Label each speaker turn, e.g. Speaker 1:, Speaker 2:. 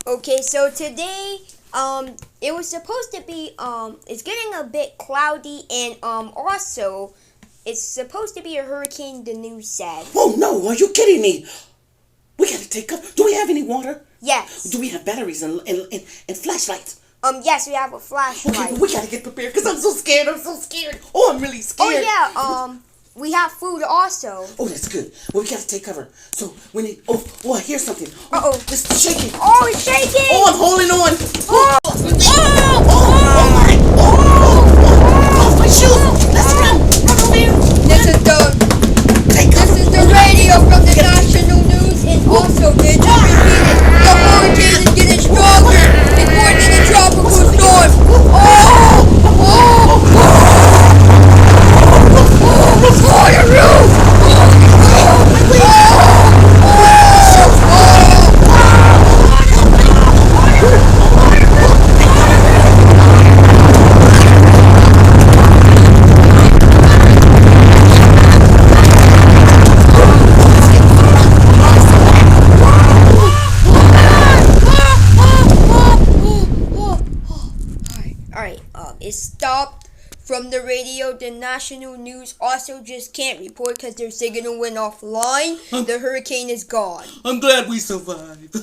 Speaker 1: Okay, so today, it was supposed to be, it's getting a bit cloudy, and, also, it's supposed to be a hurricane, the news said.
Speaker 2: Oh no, are you kidding me? We gotta take up. Do we have any water?
Speaker 1: Yes.
Speaker 2: Do we have batteries and flashlights?
Speaker 1: Yes, we have a flashlight.
Speaker 2: Okay, but we gotta get prepared because I'm so scared. Oh, I'm really scared.
Speaker 1: Oh, yeah, we have food also.
Speaker 2: Oh, that's good. Well, we gotta take cover. So, we need. Oh, I hear something.
Speaker 1: Uh-oh.
Speaker 2: It's shaking.
Speaker 1: Oh, it's shaking.
Speaker 2: Oh, I'm holding on.
Speaker 1: Oh.
Speaker 2: Oh my. Oh, my shoes. Let's run. Run over here.
Speaker 1: This is the radio from the national news, and also they just repeated the hurricane is getting stronger. It's more than a tropical storm. The roof! Alright, it stopped from the radio. The national news also just can't report because their signal went offline. The hurricane is gone.
Speaker 2: I'm glad we survived.